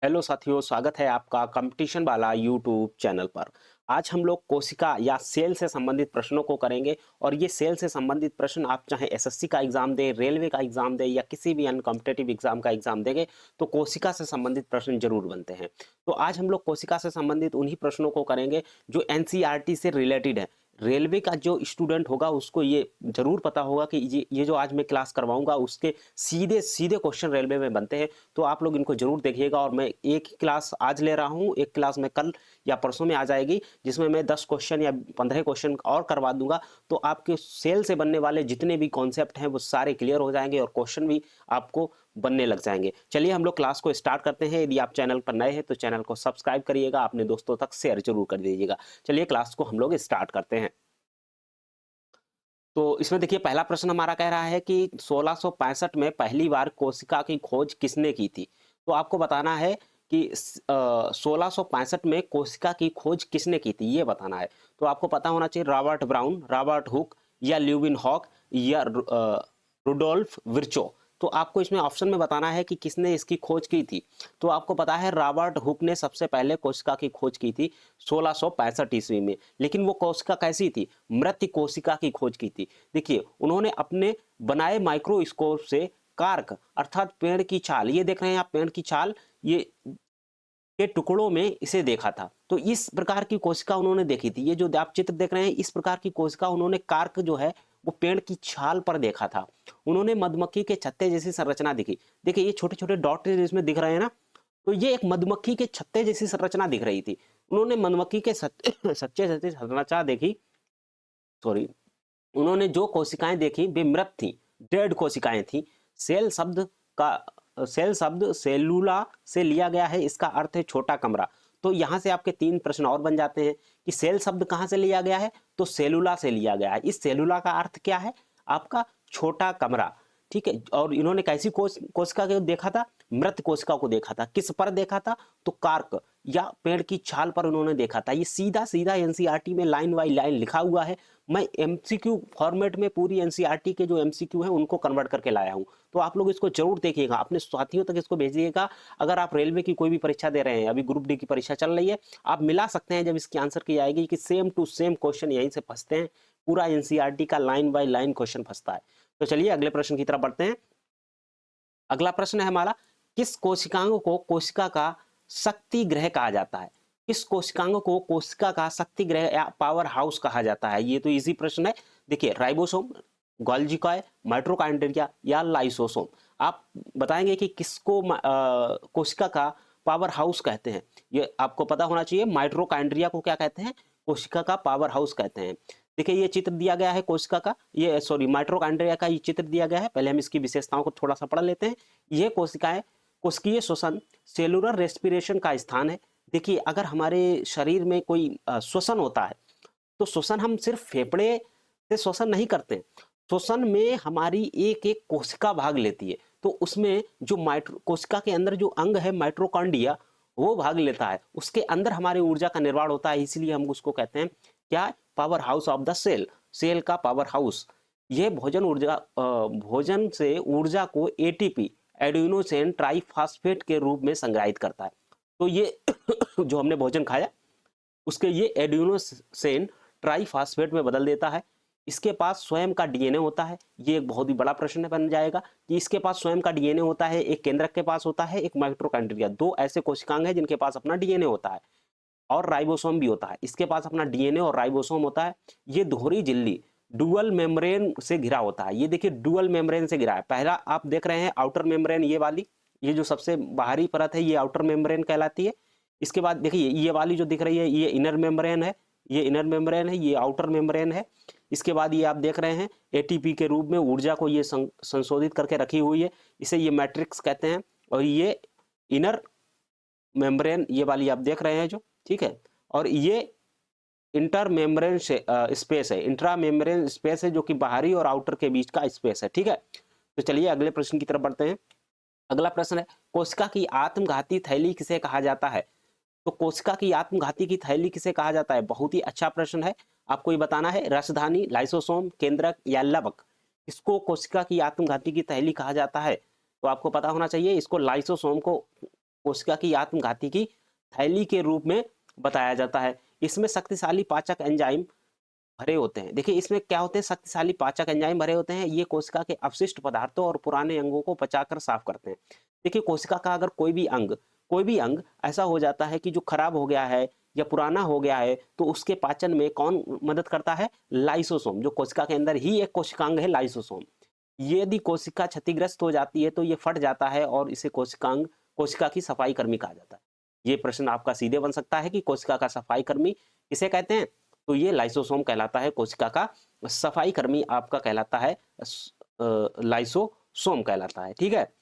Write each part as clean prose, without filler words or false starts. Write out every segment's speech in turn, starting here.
Hello साथियों, स्वागत है आपका कंपटीशन वाला यूट्यूब चैनल पर। आज हम लोग कोशिका या सेल से संबंधित प्रश्नों को करेंगे और ये सेल से संबंधित प्रश्न आप चाहे एसएससी का एग्जाम दें, रेलवे का एग्जाम दें या किसी भी अन्य कॉम्पिटेटिव एग्जाम का एग्जाम देंगे तो कोशिका से संबंधित प्रश्न जरूर बनते हैं। तो आज हम लोग कोशिका से संबंधित उन्हीं प्रश्नों को करेंगे जो एनसीईआरटी से रिलेटेड है। रेलवे का जो स्टूडेंट होगा उसको ये जरूर पता होगा कि ये जो आज मैं क्लास करवाऊंगा उसके सीधे सीधे क्वेश्चन रेलवे में बनते हैं। तो आप लोग इनको जरूर देखिएगा और मैं एक ही क्लास आज ले रहा हूँ, एक क्लास में कल या परसों में आ जाएगी जिसमें मैं 10 क्वेश्चन या 15 क्वेश्चन और करवा दूंगा। तो आपके सेल से बनने वाले जितने भी कॉन्सेप्ट हैं वो सारे क्लियर हो जाएंगे और क्वेश्चन भी आपको बनने लग जाएंगे। चलिए हम लोग क्लास को स्टार्ट करते हैं। यदि आप चैनल पर नए हैं तो चैनल को सब्सक्राइब करिएगा, अपने दोस्तों तक शेयर जरूर कर दीजिएगा। चलिए क्लास को हम लोग स्टार्ट करते हैं। तो इसमें देखिए पहला प्रश्न हमारा कह रहा है कि 1665 में पहली बार कोशिका की खोज किसने की थी। तो आपको बताना है कि 1665 में कोशिका की खोज किसने की थी, ये बताना है। तो आपको पता होना चाहिए रॉबर्ट ब्राउन, रॉबर्ट हुक या ल्यूविन हॉक या रुडोल्फ विर्चो। तो आपको इसमें ऑप्शन में बताना है कि किसने इसकी खोज की थी। तो आपको पता है रॉबर्ट हुक ने सबसे पहले कोशिका की खोज की थी 1665 ईस्वी में। लेकिन वो कोशिका कैसी थी? मृत कोशिका की खोज की थी। देखिए उन्होंने अपने बनाए माइक्रोस्कोप से कार्क अर्थात पेड़ की छाल, ये देख रहे हैं आप पेड़ की छाल, ये के टुकड़ों में इसे देखा था। तो इस प्रकार की कोशिका उन्होंने देखी थी। ये जो आप चित्र देख रहे हैं इस प्रकार की कोशिका उन्होंने कार्क जो है वो पेड़ की छाल पर देखा था। उन्होंने मधुमक्खी के छत्ते जैसी संरचना देखी। देखिए ये छोटे छोटे डॉट इसमें दिख रहे हैं ना, तो ये एक मधुमक्खी के छत्ते जैसी संरचना दिख रही थी। उन्होंने मधुमक्खी के सच्चे जैसी संरचना देखी, सॉरी, उन्होंने जो कोशिकाएं देखी वे मृत थी, डेड कोशिकाएं थी। सेल शब्द सेल शब्द सेलुला से लिया गया है, इसका अर्थ है छोटा कमरा। तो यहां से आपके तीन प्रश्न और बन जाते हैं कि सेल शब्द कहां से लिया गया है, तो सेलुला से लिया गया है। इस सेलुला का अर्थ क्या है? आपका छोटा कमरा। ठीक है, और इन्होंने कैसी कोशिका को देखा था? मृत कोशिका को देखा था। किस पर देखा था? तो कार्क या पेड़ की छाल पर उन्होंने देखा था। ये सीधा सीधा एनसीईआरटी में लाइन बाई लाइन लिखा हुआ है। मैं एमसीक्यू फॉर्मेट में पूरी एनसीईआरटी के जो एमसीक्यू है उनको कन्वर्ट करके लाया हूं। तो आप लोग इसको जरूर देखिएगा, अपने साथियों तक इसको भेजिएगा। अगर आप रेलवे की कोई भी परीक्षा दे रहे हैं, अभी ग्रुप डी की परीक्षा चल रही है, आप मिला सकते हैं जब इसकी आंसर की आएगी कि सेम टू सेम क्वेश्चन यहीं से फंसते हैं। पूरा एनसीईआरटी का लाइन बाय लाइन क्वेश्चन फंसता है। तो चलिए अगले प्रश्न की तरफ बढ़ते हैं। अगला प्रश्न है हमारा, किस कोशिकांग को कोशिका का शक्ति ग्रह कहा जाता है? किस कोशिकांग को कोशिका का शक्ति ग्रह या पावर हाउस कहा जाता है? ये तो इजी प्रश्न है। देखिए राइबोसोम, गोल्गी कॉय, माइटोकॉन्ड्रिया या लाइसोसोम। आप बताएंगे कि किसको कोशिका का पावर हाउस कहते हैं। ये आपको पता होना चाहिए। माइटोकॉन्ड्रिया को क्या कहते हैं? कोशिका का पावर हाउस कहते हैं। देखिए ये चित्र दिया गया है कोशिका का, ये सॉरी माइटोकॉन्ड्रिया का ये चित्र दिया गया है। पहले हम इसकी विशेषताओं को थोड़ा सा पढ़ लेते हैं। ये कोशिकाएं कोशिकीय श्वसन, सेलुलर रेस्पिरेशन का स्थान है। देखिए अगर हमारे शरीर में कोई श्वसन होता है तो श्वसन हम सिर्फ फेफड़े से श्वसन नहीं करते। श्वसन में हमारी एक एक कोशिका भाग लेती है। तो उसमें जो माइट्रो कोशिका के अंदर जो अंग है माइट्रोकॉन्ड्रिया, वो भाग लेता है। उसके अंदर हमारी ऊर्जा का निर्माण होता है, इसलिए हम उसको कहते हैं क्या? Power house of the cell, cell का पावर हाउस। ये भोजन से ऊर्जा को एटीपी, एडिनोसिन ट्राइफॉस्फेट के रूप में संग्रहित करता है। तो ये जो हमने भोजन खाया उसके ये एडिनोसिन ट्राइफॉस्फेट में बदल देता है। इसके पास स्वयं का डीएनए होता है। ये एक बहुत ही बड़ा प्रश्न बन जाएगा कि इसके पास स्वयं का डीएनए होता है। एक केंद्रक के पास होता है, एक माइटोकॉन्ड्रिया, दो ऐसे कोशिकांग हैं जिनके पास अपना डीएनए होता है और राइबोसोम भी होता है। इसके पास अपना डीएनए और राइबोसोम होता है। ये दोहरी झिल्ली डुअल मेम्ब्रेन से घिरा होता है। ये देखिए डुअल मेम्ब्रेन से घिरा है। पहला आप देख रहे हैं आउटर मेम्ब्रेन, ये वाली, ये जो सबसे बाहरी परत है ये आउटर मेम्ब्रेन कहलाती है। इसके बाद देखिए ये वाली जो दिख रही है ये इनर मेम्ब्रेन है, ये इनर मेम्ब्रेन है, ये आउटर मेम्ब्रेन है। इसके बाद ये आप देख रहे हैं एटीपी के रूप में ऊर्जा को ये संशोधित करके रखी हुई है, इसे ये मैट्रिक्स कहते हैं। और ये इनर मेम्ब्रेन ये वाली आप देख रहे हैं जो, ठीक है। और ये इंटर मेम्ब्रेन स्पेस है, इंट्रा मेम्ब्रेन स्पेस है जो कि बाहरी और आउटर के बीच का स्पेस है, ठीक है। तो चलिए अगले प्रश्न की तरफ बढ़ते हैं। अगला प्रश्न है, कोशिका की आत्मघाती थैली किसे कहा जाता है? तो कोशिका की आत्मघाती की थैली किसे कहा जाता है? बहुत ही अच्छा प्रश्न है। आपको ये बताना है रसधानी, लाइसोसोम, केंद्रक या लवक, इसको कोशिका की आत्मघाती की थैली कहा जाता है। तो आपको पता होना चाहिए इसको लाइसोसोम को कोशिका की आत्मघाती की थैली के रूप में बताया जाता है। इसमें शक्तिशाली पाचक एंजाइम भरे होते हैं। देखिए इसमें क्या होते हैं, शक्तिशाली पाचक एंजाइम भरे होते हैं। ये कोशिका के अपशिष्ट पदार्थों और पुराने अंगों को पचाकर साफ करते हैं। देखिए कोशिका का अगर कोई भी अंग ऐसा हो जाता है कि जो खराब हो गया है या पुराना हो गया है, तो उसके पाचन में कौन मदद करता है? लाइसोसोम। जो कोशिका के अंदर ही एक कोशिकांग है लाइसोसोम। यदि कोशिका क्षतिग्रस्त हो जाती है तो ये फट जाता है और इसे कोशिका की सफाई कर्मी कहा जाता है। ये प्रश्न आपका सीधे बन सकता है कि कोशिका का सफाई कर्मी किसे कहते हैं? तो ये लाइसोसोम कहलाता है। कोशिका का सफाई कर्मी आपका कहलाता है लाइसोसोम कहलाता है। ठीक है,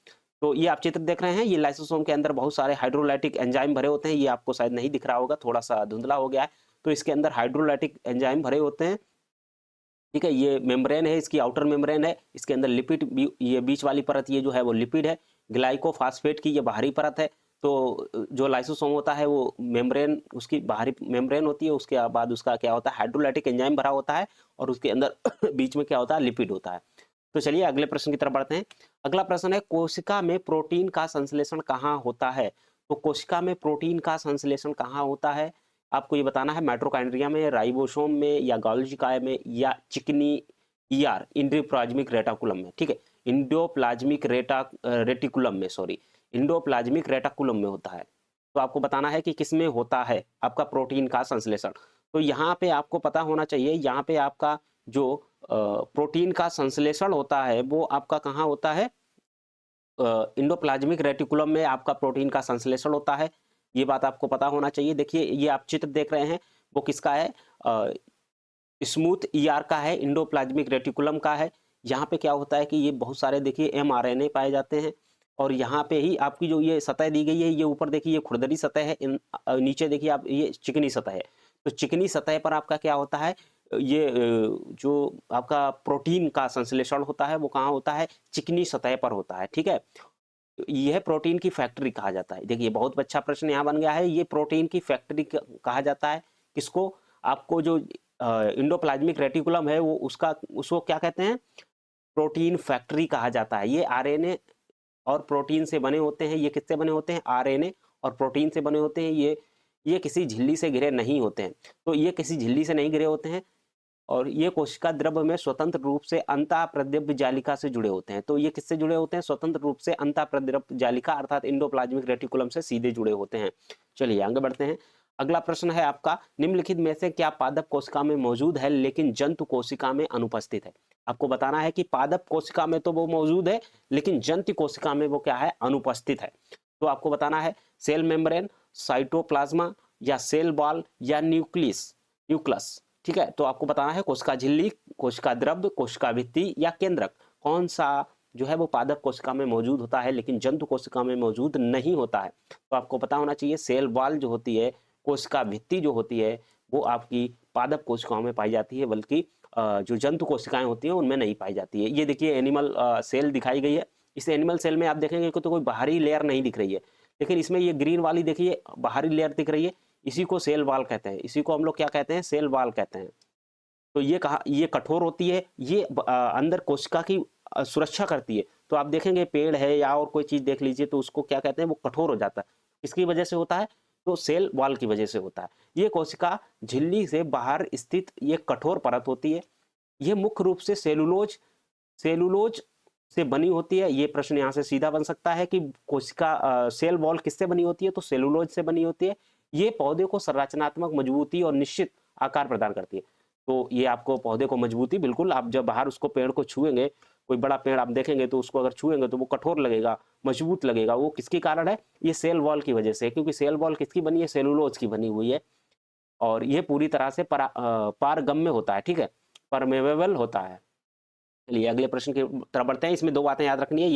तो ये आप चित्र देख रहे हैं, ये लाइसोसोम के अंदर बहुत सारे हाइड्रोलाइटिक एंजाइम भरे होते हैं। ये आपको शायद नहीं दिख रहा होगा, थोड़ा सा धुंधला हो गया है। तो इसके अंदर हाइड्रोलाइटिक एंजाइम भरे होते हैं। ठीक है, ये मेम्ब्रेन है, इसकी आउटर मेम्ब्रेन है, इसके अंदर लिपिड भी, ये बीच वाली परत ये जो है वो लिपिड है। ग्लाइकोफॉस्फेट की ये बाहरी परत है। तो जो लाइसोसोम होता है वो मेम्ब्रेन, उसकी बाहरी मेम्ब्रेन होती है, उसके बाद उसका क्या होता है, हाइड्रोलाइटिक एंजाइम भरा होता है और उसके अंदर बीच में क्या होता है, लिपिड होता है। तो चलिए अगले प्रश्न की तरफ बढ़ते हैं। अगला प्रश्न है, कोशिका में प्रोटीन का संश्लेषण कहाँ होता है? तो कोशिका में प्रोटीन का संश्लेषण कहाँ होता है? आपको ये बताना है, माइटोकॉन्ड्रिया में, राइबोसोम में, या गोल्गी काय में, या चिकनी ईआर इंडोप्लाज्मिक रेटिकुलम में। ठीक है, इंडोप्लाज्मिक रेटिकुलम में होता है। तो आपको बताना है कि किसमें होता है आपका प्रोटीन का संश्लेषण। तो यहाँ पे आपको पता होना चाहिए, यहाँ पे आपका जो प्रोटीन का संश्लेषण होता है वो आपका कहाँ होता है? इंडोप्लाज्मिक रेटिकुलम में आपका प्रोटीन का संश्लेषण होता है। ये बात आपको पता होना चाहिए। देखिए ये आप चित्र देख रहे हैं, वो किसका है? स्मूथ ईआर का है, इंडोप्लाज्मिक रेटिकुलम का है। यहाँ पे क्या होता है कि ये बहुत सारे देखिए एमआरएनए पाए जाते हैं और यहाँ पे ही आपकी जो ये सतह दी गई है, ये ऊपर देखिए ये खुरदरी सतह है, नीचे देखिए आप ये चिकनी सतह है। तो चिकनी सतह पर आपका क्या होता है, ये जो आपका प्रोटीन का संश्लेषण होता है वो कहाँ होता है? चिकनी सतह पर होता है। ठीक है, यह प्रोटीन की फैक्ट्री कहा जाता है। देखिए बहुत अच्छा प्रश्न यहाँ बन गया है, ये प्रोटीन की फैक्ट्री कहा जाता है। किसको? आपको जो इंडोप्लाज्मिक रेटिकुलम है वो उसको क्या कहते हैं? प्रोटीन फैक्ट्री कहा जाता है। ये आरएनए और प्रोटीन से बने होते हैं। ये किससे बने होते हैं? आरएनए और प्रोटीन से बने होते हैं। ये किसी झिल्ली से घिरे नहीं होते हैं। तो ये किसी झिल्ली से नहीं घिरे होते हैं और ये कोशिका द्रव्य में स्वतंत्र रूप से अंतःप्रद्रव्य जालिका से जुड़े होते हैं। तो ये किससे जुड़े होते हैं? स्वतंत्र रूप से अंतःप्रद्रव्य जालिका अर्थात इंडोप्लाज्मिक रेटिकुलम से सीधे जुड़े होते हैं। चलिए आगे बढ़ते हैं। अगला प्रश्न है आपका, निम्नलिखित में से क्या पादप कोशिका में मौजूद है लेकिन जंतु कोशिका में अनुपस्थित है? आपको बताना है कि पादप कोशिका में तो वो मौजूद है लेकिन जंतु कोशिका में वो क्या है? अनुपस्थित है। तो आपको बताना है, सेल मेम्ब्रेन, साइटोप्लाज्मा, या सेल वॉल, या न्यूक्लियस। ठीक है, तो आपको बताना है कोशिका झिल्ली, कोशिका द्रव्य, कोशिका भित्ति, या केंद्रक, कौन सा जो है वो पादप कोशिका में मौजूद होता है लेकिन जंतु कोशिका में मौजूद नहीं होता है? तो आपको पता होना चाहिए, सेल वॉल जो होती है, कोशिका भित्ति जो होती है, वो आपकी पादप कोशिकाओं में पाई जाती है, बल्कि जो जंतु कोशिकाएं होती हैं उनमें नहीं पाई जाती है। ये देखिए एनिमल सेल दिखाई गई है। इस एनिमल सेल में आप देखेंगे कि तो कोई बाहरी लेयर नहीं दिख रही है, लेकिन इसमें ये ग्रीन वाली देखिए बाहरी लेयर दिख रही है। इसी को सेल वॉल कहते हैं, इसी को हम लोग क्या कहते हैं? सेल वॉल कहते हैं। तो ये कठोर होती है, ये अंदर कोशिका की सुरक्षा करती है। तो आप देखेंगे पेड़ है या और कोई चीज देख लीजिए तो उसको क्या कहते हैं? वो कठोर हो जाता है। किसकी वजह से होता है? तो सेल वॉल की वजह से होता है। ये कोशिका झिल्ली से बाहर स्थित ये कठोर परत होती है। ये मुख्य रूप से सेलुलोज से बनी होती है। ये प्रश्न यहाँ से सीधा बन सकता है कि कोशिका सेल वॉल किससे बनी होती है? तो सेलुलोज से बनी होती है। ये पौधे को संरचनात्मक मजबूती और निश्चित आकार प्रदान करती है। तो ये आपको पौधे को मजबूती, बिल्कुल आप जब बाहर उसको पेड़ को छुएंगे, कोई बड़ा पेड़ आप देखेंगे तो उसको अगर छुएंगे तो वो कठोर लगेगा, मजबूत लगेगा। वो किसके कारण है? ये सेल वॉल की वजह से, क्योंकि सेल वॉल किसकी बनी है? सेलुलोज की बनी हुई है और ये पूरी तरह से पारगम्य होता है। ठीक है, परमेबल होता है। चलिए अगले प्रश्न की तरफ बढ़ते हैं। इसमें दो बातें याद रखनी है,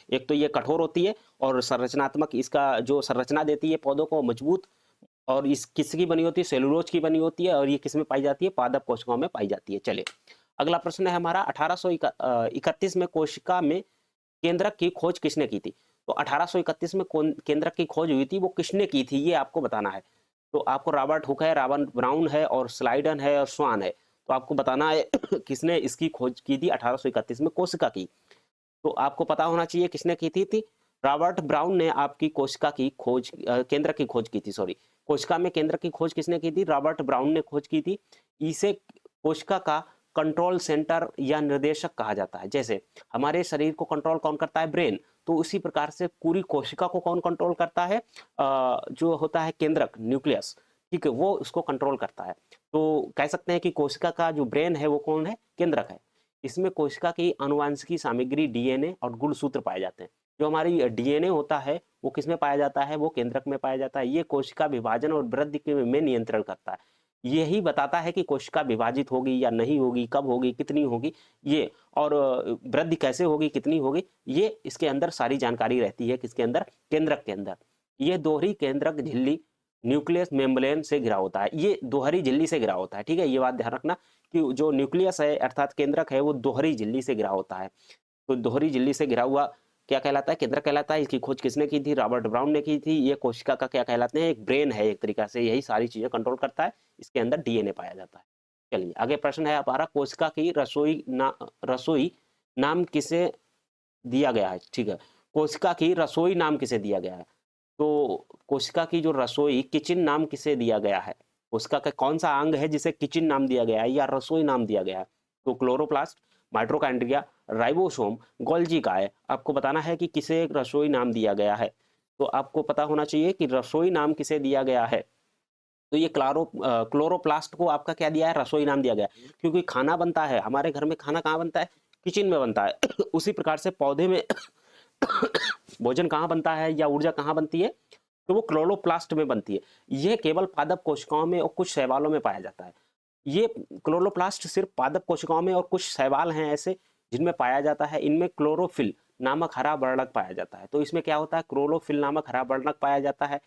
एक तो ये कठोर होती है और संरचनात्मक, इसका जो संरचना देती है पौधों को मजबूत, और इस किसकी बनी होती है? सेलुलोज की बनी होती है। और ये किसमें पाई जाती है? पादप कोशिकाओं में पाई जाती है। चलिए अगला प्रश्न है हमारा, 1831 में कोशिका में केंद्रक की खोज किसने की थी? तो 1831 में केंद्रक की खोज हुई थी, वो किसने की थी ये आपको बताना है। तो आपको रॉबर्ट हुक है, रॉबर्ट ब्राउन है, और स्लाइडन है, और स्वान है। तो आपको बताना है किसने इसकी खोज की थी 1831 में कोशिका की। तो आपको पता होना चाहिए किसने की थी। रॉबर्ट ब्राउन ने आपकी कोशिका की खोज केंद्र की खोज की थी, सॉरी, कोशिका में केंद्र की खोज किसने की थी? रॉबर्ट ब्राउन ने खोज की थी। इसे कोशिका का कंट्रोल सेंटर या निर्देशक कहा जाता है। जैसे हमारे शरीर को कंट्रोल कौन करता है? ब्रेन। तो उसी प्रकार से पूरी कोशिका को कौन कंट्रोल करता है? जो होता है केंद्रक, न्यूक्लियस, ठीक है, वो उसको कंट्रोल करता है। तो कह सकते हैं कि कोशिका का जो ब्रेन है वो कौन है? केंद्रक है। इसमें कोशिका की आनुवंशिकी सामग्री डीएनए और गुणसूत्र पाए जाते हैं। जो हमारी डीएनए होता है वो किसमें पाया जाता है? वो केंद्रक में पाया जाता है। ये कोशिका विभाजन और वृद्धि के में नियंत्रण करता है। यही बताता है कि कोशिका विभाजित होगी या नहीं होगी, कब होगी, कितनी होगी, ये, और वृद्धि कैसे होगी, कितनी होगी, ये इसके अंदर सारी जानकारी रहती है। किसके अंदर? केंद्रक के अंदर। ये दोहरी केंद्रक झिल्ली न्यूक्लियस मेम्ब्रेन से घिरा होता है। ये दोहरी झिल्ली से घिरा होता है, ठीक है, ये बात ध्यान रखना कि जो न्यूक्लियस है अर्थात केंद्रक है वो दोहरी झिल्ली से घिरा होता है। तो दोहरी झिल्ली से घिरा हुआ क्या कहलाता है? केंद्रक कहलाता है। इसकी खोज किसने की थी? रॉबर्ट ब्राउन ने की थी। ये कोशिका का क्या कहलाते हैं? एक ब्रेन है, एक तरीका से यही सारी चीजें कंट्रोल करता है। इसके अंदर डीएनए पाया जाता है। चलिए आगे प्रश्न है हमारा, कोशिका की रसोई नाम किसे दिया गया है? ठीक है, कोशिका की रसोई नाम किसे दिया गया है? तो कोशिका की जो रसोई, किचन नाम किसे दिया गया है? कोशिका का कौन सा अंग है जिसे किचन नाम दिया गया है या रसोई नाम दिया गया है? तो क्लोरोप्लास्ट, माइटोकॉन्ड्रिया, राइबोसोम, गोल्जी काय। आपको बताना है कि किसे एक रसोई नाम दिया गया है। तो आपको पता होना चाहिए कि रसोई नाम किसे दिया गया है। तो ये क्लोरोप्लास्ट को आपका क्या दिया है? रसोई नाम दिया गया है। क्योंकि खाना बनता है हमारे घर में, खाना कहाँ बनता है? किचन में बनता है। उसी प्रकार से पौधे में भोजन कहाँ बनता है या ऊर्जा कहाँ बनती है? तो वो क्लोरोप्लास्ट में बनती है। यह केवल पादप कोशिकाओं में और कुछ शैवालों में पाया जाता है। ये क्लोरोप्लास्ट सिर्फ पादप कोशिकाओं में और कुछ शैवाल हैं ऐसे जिनमें पाया जाता है। इनमें क्लोरोफिल नामक हरा वर्णक पाया जाता है। तो इसमें क्या होता है? क्लोरोफिल नामक हरा वर्णक पाया जाता है।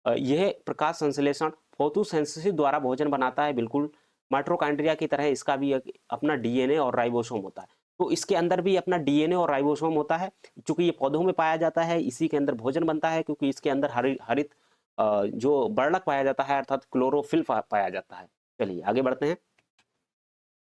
यह प्रकाश संश्लेषण फोटोसिंथेसिस द्वारा भोजन बनाता है। बिल्कुल माइटोकॉन्ड्रिया की तरह इसका भी एक अपना डीएनए और राइबोसोम होता है। तो इसके अंदर भी अपना डीएनए और राइबोसोम होता है। चूंकि ये पौधों में पाया जाता है, इसी के अंदर भोजन बनता है, क्योंकि इसके अंदर हरित जो वर्णक पाया जाता है अर्थात क्लोरोफिल पाया जाता है। चलिए आगे बढ़ते हैं।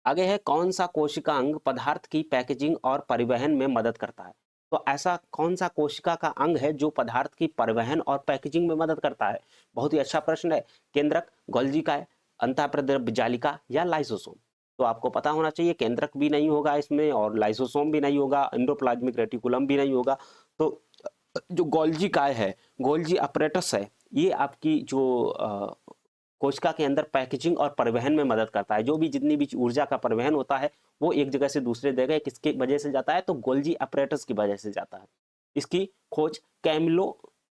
आगे है, कौन सा कोशिका अंग पदार्थ की पैकेजिंग और परिवहन में मदद करता है? तो ऐसा कौन सा कोशिका का अंग है जो पदार्थ की परिवहन और पैकेजिंग में मदद करता है? बहुत ही अच्छा प्रश्न है। केंद्रक, गोल्जी काय, अंतःप्रद्रव्य जालिका या लाइसोसोम? तो आपको पता होना चाहिए केंद्रक भी नहीं होगा इसमें और लाइसोसोम भी नहीं होगा, एंडोप्लाज्मिक रेटिकुलम भी नहीं होगा। तो जो गोल्जी काय है, गोल्जी अपरेटस है, ये आपकी जो कोशिका के अंदर पैकेजिंग और परिवहन में मदद करता है। जो भी जितनी भी ऊर्जा का परिवहन होता है वो एक जगह से दूसरे जगह किसके वजह से जाता है? तो गोल्जी अपरेटस की वजह से जाता है। इसकी खोज कैमिलो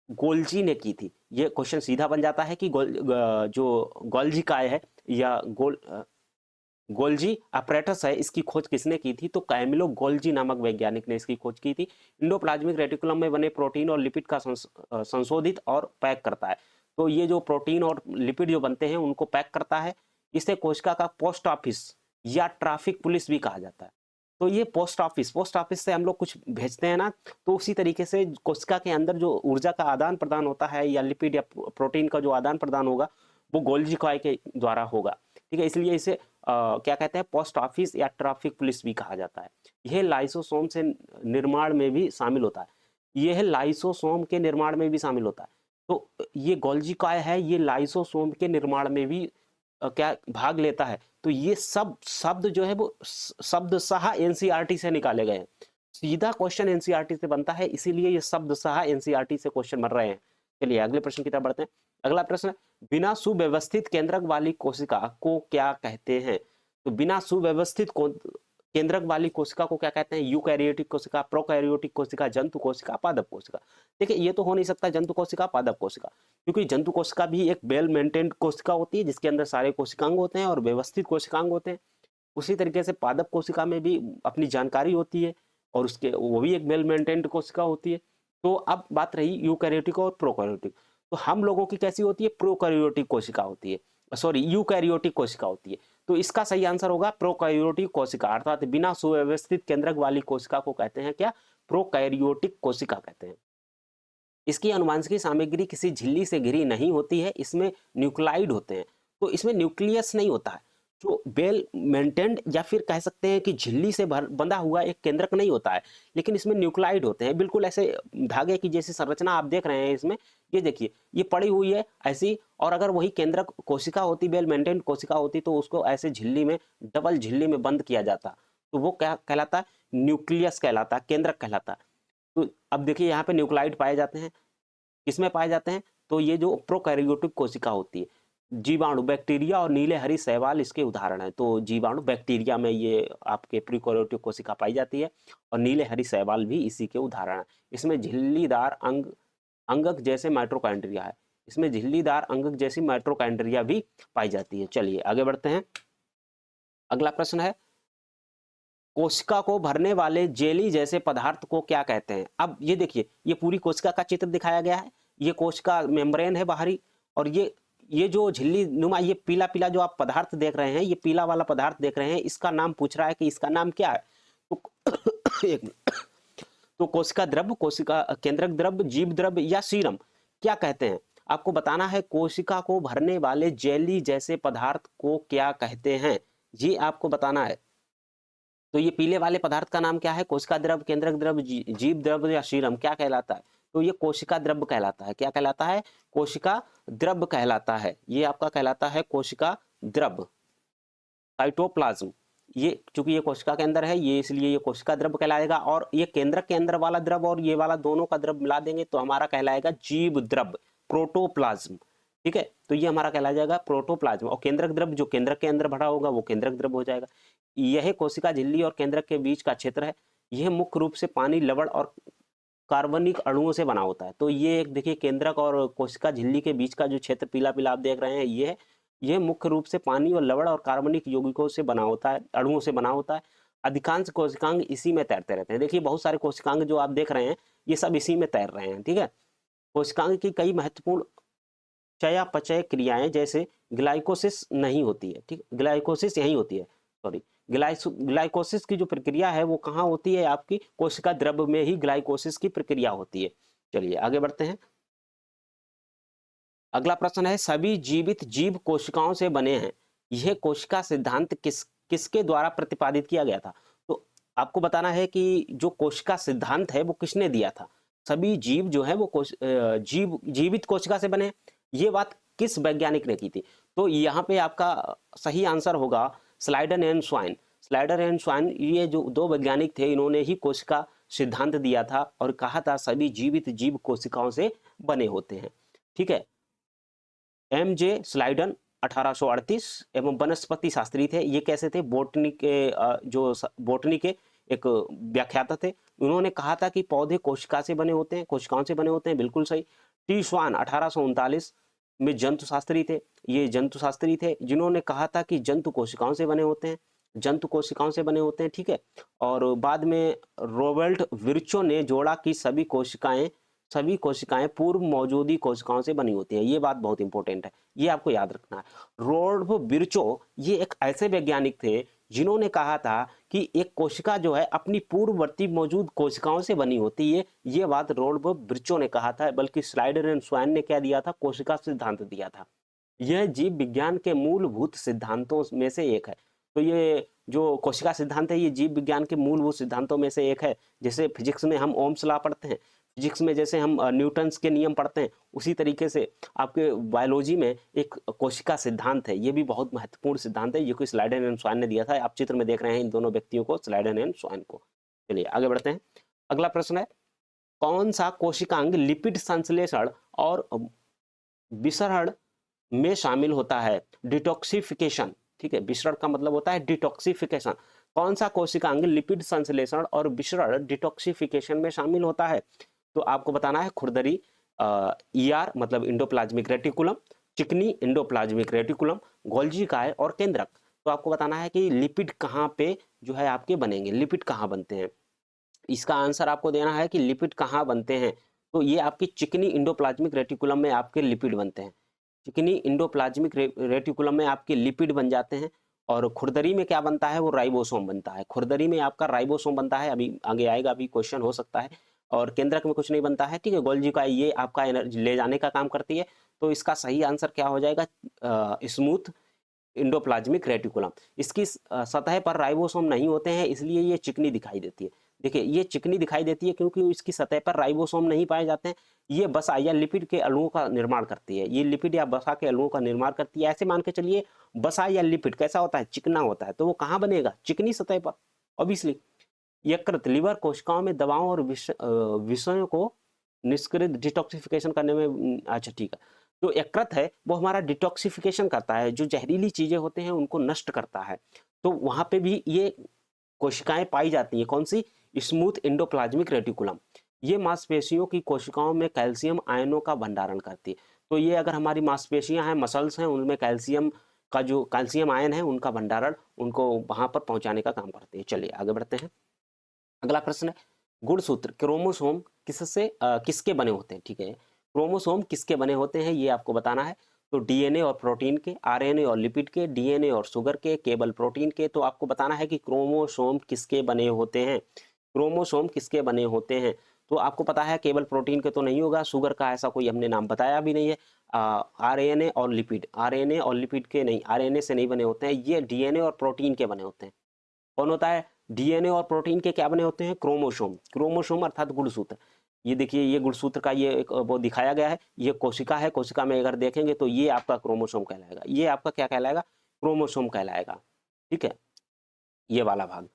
गोल्जी ने की थी। ये क्वेश्चन सीधा बन जाता है कि जो गोल्जी काय है या गोल्जी अपरेटस है, इसकी खोज किसने की थी? तो कैमिलो गोल्जी नामक वैज्ञानिक ने इसकी खोज की थी। इंडोप्लाज्मिक रेटिकुलम में बने प्रोटीन और लिपिड का संशोधित और पैक करता है। तो ये जो प्रोटीन और लिपिड जो बनते हैं उनको पैक करता है। इसे कोशिका का पोस्ट ऑफिस या ट्रैफिक पुलिस भी कहा जाता है। तो ये पोस्ट ऑफिस से हम लोग कुछ भेजते हैं ना, तो उसी तरीके से कोशिका के अंदर जो ऊर्जा का आदान प्रदान होता है या लिपिड या प्रोटीन का जो आदान प्रदान होगा वो गोल्जी कॉय के द्वारा होगा। ठीक है, इसलिए इसे क्या कहते हैं? पोस्ट ऑफिस या ट्रैफिक पुलिस भी कहा जाता है। यह लाइसोसोम से निर्माण में भी शामिल होता है। यह लाइसोसोम के निर्माण में भी शामिल होता है। तो ये गोल्जी काय है, ये लाइसोसोम के निर्माण में भी क्या भाग लेता है। तो ये सब शब्द जो है वो शब्द सहा एनसीईआरटी से निकाले गए हैं। सीधा क्वेश्चन एनसीईआरटी से बनता है, इसीलिए ये शब्द सहा एनसीईआरटी से क्वेश्चन बन रहे हैं। चलिए अगले प्रश्न की तरफ बढ़ते हैं। अगला प्रश्न, बिना सुव्यवस्थित केंद्रक वाली कोशिका को क्या कहते हैं? तो बिना सुव्यवस्थित केंद्रक वाली कोशिका को क्या कहते हैं? यूकैरियोटिक कोशिका, प्रोकैरियोटिक कोशिका, जंतु कोशिका, पादप कोशिका। देखिए ये तो हो नहीं सकता जंतु कोशिका, पादप कोशिका, क्योंकि जंतु कोशिका भी एक वेल मेंटेन्ड कोशिका होती है जिसके अंदर सारे कोशिकांग होते हैं और व्यवस्थित कोशिकांग होते हैं। उसी तरीके से पादप कोशिका में भी अपनी जानकारी होती है और उसके वो भी एक वेल मेंटेन्ड कोशिका होती है। तो अब बात रही यूकैरियोटिक और प्रोकैरियोटिक। तो हम लोगों की कैसी होती है? प्रोकैरियोटिक कोशिका होती है, सॉरी यूकैरियोटिक कोशिका होती है। तो इसका सही आंसर होगा प्रोकैरियोटिक कोशिका, अर्थात बिना सुव्यवस्थित केंद्रक वाली कोशिका को कहते हैं क्या? प्रोकैरियोटिक कोशिका कहते हैं। इसकी अनुवांशिक सामग्री किसी झिल्ली से घिरी नहीं होती है, इसमें न्यूक्लाइड होते हैं। तो इसमें न्यूक्लियस नहीं होता है। जो वेल मेंटेन्ड या फिर कह सकते हैं कि झिल्ली से बंधा हुआ एक केंद्रक नहीं होता है, लेकिन इसमें न्यूक्लाइड होते हैं, बिल्कुल ऐसे धागे की जैसी संरचना आप देख रहे हैं इसमें। ये देखिए, ये पड़ी हुई है ऐसी, और अगर वही केंद्रक कोशिका होती, वेल मेंटेन्ड कोशिका होती, तो उसको ऐसे झिल्ली में, डबल झिल्ली में बंद किया जाता, तो वो क्या कहलाता है? न्यूक्लियस कहलाता है, केंद्रक कहलाता है। तो अब देखिए यहाँ पे न्यूक्लाइड पाए जाते हैं, किसमें पाए जाते हैं? तो ये जो प्रोकैरियोटिक कोशिका होती है, जीवाणु, बैक्टीरिया और नीले हरी शैवाल इसके उदाहरण हैं। तो जीवाणु, बैक्टीरिया में ये आपके प्रोकैरियोटिक कोशिका पाई जाती है, और नीले हरी शैवाल भी इसी के उदाहरण हैं। इसमें झिल्लीदार अंगक जैसे माइटोकॉन्ड्रिया है, इसमें झिल्लीदार अंगक जैसी माइटोकॉन्ड्रिया भी पाई जाती है। चलिए आगे बढ़ते हैं। अगला प्रश्न है, कोशिका को भरने वाले जेली जैसे पदार्थ को क्या कहते हैं? अब ये देखिए, ये पूरी कोशिका का चित्र दिखाया गया है। ये कोशिका मेम्ब्रेन है बाहरी, और ये जो झिल्ली नुमा, ये पीला पीला जो आप पदार्थ देख रहे हैं, ये पीला वाला पदार्थ देख रहे हैं, इसका नाम पूछ रहा है कि इसका नाम क्या है? तो एक मिनट। तो कोशिका द्रव्य, कोशिका केंद्रक द्रव्य, जीव द्रव्य या सीरम, क्या कहते हैं? आपको बताना है कोशिका को भरने वाले जेली जैसे पदार्थ को क्या कहते हैं, ये आपको बताना है। तो ये पीले वाले पदार्थ का नाम क्या है? कोशिका द्रव्य, केंद्रक द्रव्य, जीव द्रव्य या सीरम, क्या कहलाता है? तो ये कोशिका द्रव्य कहलाता है। क्या कहलाता है? कोशिका द्रव्य कहलाता है। ये आपका कहलाता है कोशिका द्रव्य। साइटोप्लाज्म, ये चूंकि ये कोशिका के अंदर है, ये इसलिए ये कोशिका द्रव्य कहलाएगा। और ये केंद्रक के अंदर वाला द्रव्य और ये वाला दोनों का द्रव्य मिला देंगे तो हमारा कहलाएगा जीव द्रव्य, प्रोटोप्लाज्म। ठीक है, तो ये हमारा कहला जाएगा प्रोटोप्लाज्म। और केंद्रक द्रव्य जो केंद्रक के अंदर भरा होगा वो केंद्रक द्रव्य हो जाएगा। यह कोशिका झिल्ली और केंद्रक के बीच का क्षेत्र है। यह मुख्य रूप से पानी, लवण और कार्बनिक अणुओं से बना होता है। तो ये एक देखिए, केंद्रक और कोशिका झिल्ली के बीच का जो क्षेत्र पीला पीला आप देख रहे हैं, ये मुख्य रूप से पानी और लवण और कार्बनिक यौगिकों से बना होता है, अणुओं से बना होता है। अधिकांश कोशिकांग इसी में तैरते रहते हैं। देखिए बहुत सारे कोशिकांग जो आप देख रहे हैं, ये सब इसी में तैर रहे हैं। ठीक है, कोशिकांग की कई महत्वपूर्ण चयापचय क्रियाएं जैसे ग्लाइकोसिस नहीं होती है। ठीक, ग्लाइकोसिस यही होती है, सॉरी, ग्लाइकोसिस की जो प्रक्रिया है वो कहाँ होती है? आपकी कोशिका द्रव्य में ही ग्लाइकोसिस की प्रक्रिया होती है। चलिए आगे बढ़ते हैं। अगला प्रश्न है, सभी जीवित जीव कोशिकाओं से बने हैं, यह कोशिका सिद्धांत किसके द्वारा प्रतिपादित किया गया था? तो आपको बताना है कि जो कोशिका सिद्धांत है वो किसने दिया था? सभी जीव जो है वो जीवित कोशिका से बने, ये बात किस वैज्ञानिक ने की थी? तो यहाँ पे आपका सही आंसर होगा slider and swine. Slider and swine, ये जो दो वैज्ञानिक थे, इन्होंने ही कोशिका सिद्धांत दिया था और कहा था सभी जीवित जीव कोशिकाओं से बने होते हैं। ठीक है, एम.जे. स्लाइडन 1838 एवं वनस्पति शास्त्री थे। ये कैसे थे? बोटनी के बोटनी के एक व्याख्याता थे। उन्होंने कहा था कि पौधे कोशिका से बने होते हैं, कोशिकाओं से बने होते हैं, बिल्कुल सही। टी स्वान 1839 में जंतु शास्त्री थे। ये जंतु शास्त्री थे जिन्होंने कहा था कि जंतु कोशिकाओं से बने होते हैं, जंतु कोशिकाओं से बने होते हैं। ठीक है, और बाद में रॉबर्ट विर्चो ने जोड़ा कि सभी कोशिकाएं पूर्व मौजूदी कोशिकाओं से बनी होती हैं। ये बात बहुत इंपॉर्टेंट है, ये आपको याद रखना है। रॉबर्ट विर्चो ये एक ऐसे वैज्ञानिक थे जिन्होंने कहा था कि एक कोशिका जो है अपनी पूर्ववर्ती मौजूद कोशिकाओं से बनी होती है। ये बात रॉबर्ट विर्चो ने कहा था, बल्कि स्लाइडर एंड स्वाइन ने क्या दिया था? कोशिका सिद्धांत दिया था। यह जीव विज्ञान के मूलभूत सिद्धांतों में से एक है। तो ये जो कोशिका सिद्धांत है, ये जीव विज्ञान के मूलभूत सिद्धांतों में से एक है। जैसे फिजिक्स में हम ओम्स लॉ पढ़ते हैं, फिजिक्स में जैसे हम न्यूटन्स के नियम पढ़ते हैं, उसी तरीके से आपके बायोलॉजी में एक कोशिका सिद्धांत है। ये भी बहुत महत्वपूर्ण सिद्धांत है, ये कोई स्लाइडर एंड स्वाइन ने दिया था। आप चित्र में देख रहे हैं इन दोनों व्यक्तियों को, स्लाइडर एंड स्वाइन को। चलिए आगे बढ़ते हैं। अगला प्रश्न है, कौन सा कोशिकांग लिपिड संश्लेषण और विसरण में शामिल होता है? डिटॉक्सिफिकेशन। ठीक है, विसरण का मतलब होता है डिटॉक्सिफिकेशन। कौन सा कोशिकांग लिपिड संश्लेषण और विसरण डिटॉक्सिफिकेशन में शामिल होता है? तो आपको बताना है खुरदरी, ईआर मतलब इंडोप्लाज्मिक रेटिकुलम, चिकनी इंडोप्लाज्मिक रेटिकुलम, गोल्जी काय और केंद्रक। तो आपको बताना है कि लिपिड कहाँ पे जो है आपके बनेंगे, लिपिड कहाँ बनते हैं। इसका आंसर आपको देना है कि लिपिड कहाँ बनते हैं। तो ये आपकी चिकनी इंडोप्लाज्मिक रेटिकुलम में आपके लिपिड बनते हैं। चिकनी इंडोप्लाज्मिक रेटिकुलम में आपके लिपिड बन जाते हैं। और खुरदरी में क्या बनता है? वो राइबोसोम बनता है। खुरदरी में आपका राइबोसोम बनता है, अभी आगे आएगा, अभी क्वेश्चन हो सकता है। और केंद्रक में कुछ नहीं बनता है। ठीक है, गोल्जी का ये आपका एनर्जी ले जाने का काम करती है। तो इसका सही आंसर क्या हो जाएगा? Smooth endoplasmic reticulum. इसकी सतह पर राइबोसोम नहीं होते हैं, इसलिए ये चिकनी दिखाई देती है। देखिए ये चिकनी दिखाई देती है क्योंकि इसकी सतह पर राइबोसोम नहीं पाए जाते हैं। ये वसा या लिपिड के अणुओं का निर्माण करती है, ये लिपिड या वसा के अणुओं का निर्माण करती है। ऐसे मान के चलिए वसा या लिपिड कैसा होता है, चिकना होता है, तो वो कहाँ बनेगा, चिकनी सतह पर ऑब्वियसली। यकृत लिवर कोशिकाओं में दवाओं और विषयों को निष्क्रिय डिटॉक्सिफिकेशन करने में अच्छा ठीक है। जो यकृत है वो हमारा डिटॉक्सिफिकेशन करता है, जो जहरीली चीजें होते हैं उनको नष्ट करता है। तो वहां पे भी ये कोशिकाएं पाई जाती हैं, कौन सी, स्मूथ एंडोप्लाज्मिक रेटिकुलम। ये मांसपेशियों की कोशिकाओं में कैल्शियम आयनों का भंडारण करती है। तो ये अगर हमारी मांसपेशियां हैं, मसल्स हैं, उनमें कैल्शियम का जो कैल्शियम आयन है उनका भंडारण उनको वहां पर पहुंचाने का काम करती है। चलिए आगे बढ़ते हैं। अगला प्रश्न है गुणसूत्र क्रोमोसोम किसके बने होते हैं, ठीक है। क्रोमोसोम किसके बने होते हैं ये आपको बताना है। तो डीएनए और प्रोटीन के, आरएनए और लिपिड के, डीएनए और शुगर के, केवल प्रोटीन के। तो आपको बताना है कि क्रोमोसोम किसके बने होते हैं, क्रोमोसोम किसके बने होते हैं। तो आपको पता है केवल प्रोटीन के तो नहीं होगा, शुगर का ऐसा कोई हमने नाम बताया भी नहीं है। आरएनए और लिपिड, आरएनए और लिपिड के नहीं, आरएनए से नहीं बने होते हैं, ये डीएनए और प्रोटीन के बने होते हैं। कौन होता है, डीएनए और प्रोटीन के क्या बने होते हैं, क्रोमोसोम। क्रोमोसोम अर्थात गुणसूत्र। ये देखिए ये गुणसूत्र का ये एक वो दिखाया गया है, ये कोशिका है, कोशिका में अगर देखेंगे तो ये आपका क्रोमोसोम कहलाएगा, ये आपका क्या कहलाएगा, क्रोमोसोम कहलाएगा, ठीक है, ये वाला भाग।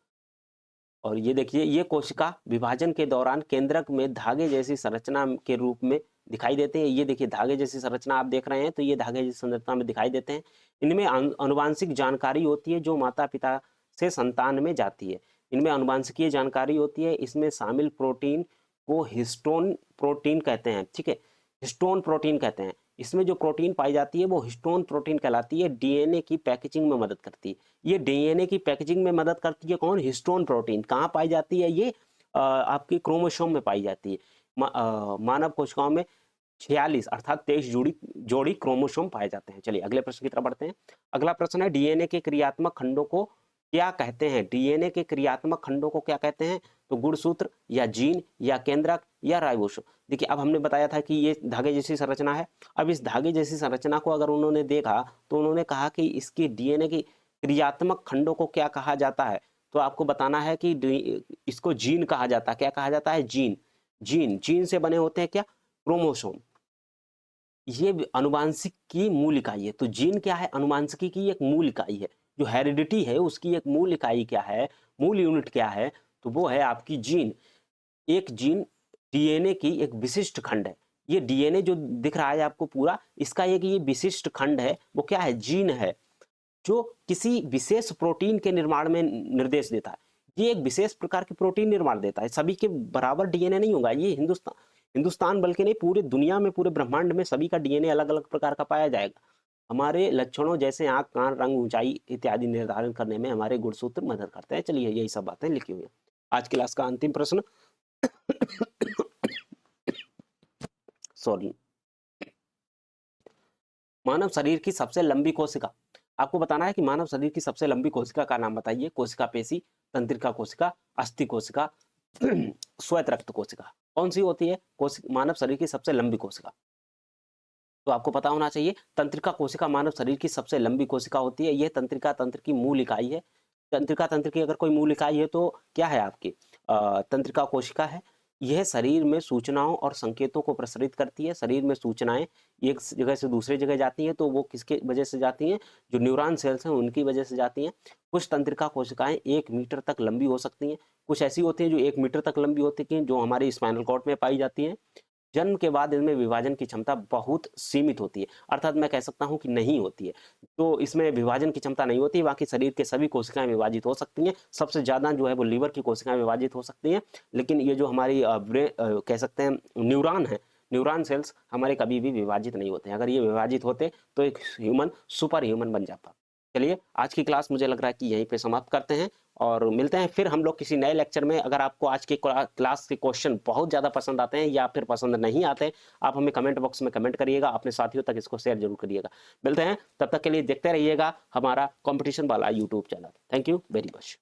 और ये देखिए ये कोशिका विभाजन के दौरान केंद्रक में धागे जैसी संरचना के रूप में दिखाई देते हैं। ये देखिए धागे जैसी संरचना आप देख रहे हैं, तो ये धागे जैसी संरचना में दिखाई देते हैं। इनमें आनुवांशिक जानकारी होती है जो माता पिता से संतान में जाती है। इनमें आनुवांशिकीय जानकारी होती है। इसमें शामिल प्रोटीन को हिस्टोन प्रोटीन कहते हैं, ठीक है, हिस्टोन प्रोटीन कहते हैं। इसमें जो प्रोटीन पाई जाती है वो हिस्टोन प्रोटीन कहलाती है, डीएनए की पैकेजिंग में मदद करती है। ये डीएनए की पैकेजिंग में मदद करती है कौन, हिस्टोन प्रोटीन। कहाँ पाई जाती है ये, आपकी क्रोमोसोम में पाई जाती है। मानव कोशिकाओं में 46 अर्थात 23 जोड़ी क्रोमोसोम पाए जाते हैं। चलिए अगले प्रश्न की तरफ बढ़ते हैं। अगला प्रश्न है डीएनए के क्रियात्मक खंडों को क्या कहते हैं, डीएनए के क्रियात्मक खंडों को क्या कहते हैं। तो गुणसूत्र या जीन या केंद्रक या राइबोसोम। देखिए अब हमने बताया था कि ये धागे जैसी संरचना है। अब इस धागे जैसी संरचना को अगर उन्होंने देखा तो उन्होंने कहा कि इसकी डीएनए की क्रियात्मक खंडों को क्या कहा जाता है। तो आपको बताना है कि इसको जीन कहा जाता है। क्या कहा जाता है, जीन। जीन से बने होते हैं क्या, क्रोमोसोम। ये अनुवांशिक की मूल इकाई है। तो जीन क्या है, अनुवांशिकी की एक मूल इकाई है। जो हेरिडिटी है उसकी एक मूल इकाई क्या है, मूल यूनिट क्या है, तो वो है आपकी जीन। एक जीन डीएनए की एक विशिष्ट खंड है। ये डीएनए जो दिख रहा है आपको पूरा, इसका एक ये विशिष्ट खंड है, वो क्या है, जीन है, जो किसी विशेष प्रोटीन के निर्माण में निर्देश देता है। ये एक विशेष प्रकार के प्रोटीन निर्माण देता है। सभी के बराबर डीएनए नहीं होगा। ये हिंदुस्तान बल्कि नहीं, पूरी दुनिया में, पूरे ब्रह्मांड में सभी का डीएनए अलग अलग प्रकार का पाया जाएगा। हमारे लक्षणों जैसे आंख, कान, रंग, ऊंचाई इत्यादि निर्धारण करने में हमारे गुणसूत्र मदद करते हैं। चलिए यही सब बातें लिखी हुई हैं। आज क्लास का अंतिम प्रश्न सॉरी, मानव शरीर की सबसे लंबी कोशिका। आपको बताना है कि मानव शरीर की सबसे लंबी कोशिका का नाम बताइए। कोशिका पेशी, तंत्रिका कोशिका, अस्थि कोशिका, श्वेत रक्त कोशिका। कौन सी होती है मानव शरीर की सबसे लंबी कोशिका। तो आपको पता होना चाहिए तंत्रिका कोशिका मानव शरीर की सबसे लंबी कोशिका होती है। यह तंत्रिका तंत्र की मूल इकाई है। तंत्रिका तंत्र की अगर कोई मूल इकाई है तो क्या है आपकी, तंत्रिका कोशिका है। यह शरीर में सूचनाओं और संकेतों को प्रसारित करती है। शरीर में सूचनाएं एक जगह से दूसरी जगह जाती हैं, तो वो किसके वजह से जाती हैं, जो न्यूरॉन सेल्स हैं उनकी वजह से जाती हैं। कुछ तंत्रिका कोशिकाएं 1 मीटर तक लंबी हो सकती हैं। कुछ ऐसी होती हैं जो 1 मीटर तक लंबी होती हैं, जो हमारे स्पाइनल कॉर्ड में पाई जाती हैं। जन्म के बाद इनमें विभाजन की क्षमता बहुत सीमित होती है, अर्थात मैं कह सकता हूं कि नहीं होती है। तो इसमें विभाजन की क्षमता नहीं होती है। बाकी शरीर के सभी कोशिकाएं विभाजित हो सकती हैं। सबसे ज्यादा जो है वो लीवर की कोशिकाएं विभाजित हो सकती हैं। लेकिन ये जो हमारी कह सकते हैं न्यूरॉन है, न्यूरॉन सेल्स हमारे कभी भी विभाजित नहीं होते हैं। अगर ये विभाजित होते तो एक ह्यूमन सुपर ह्यूमन बन जाता। चलिए आज की क्लास मुझे लग रहा है कि यहीं पे समाप्त करते हैं और मिलते हैं फिर हम लोग किसी नए लेक्चर में। अगर आपको आज के क्लास के क्वेश्चन बहुत ज़्यादा पसंद आते हैं या फिर पसंद नहीं आते, आप हमें कमेंट बॉक्स में कमेंट करिएगा, अपने साथियों तक इसको शेयर जरूर करिएगा। मिलते हैं, तब तक के लिए देखते रहिएगा हमारा कंपटीशन वाला YouTube channel. Thank you very much.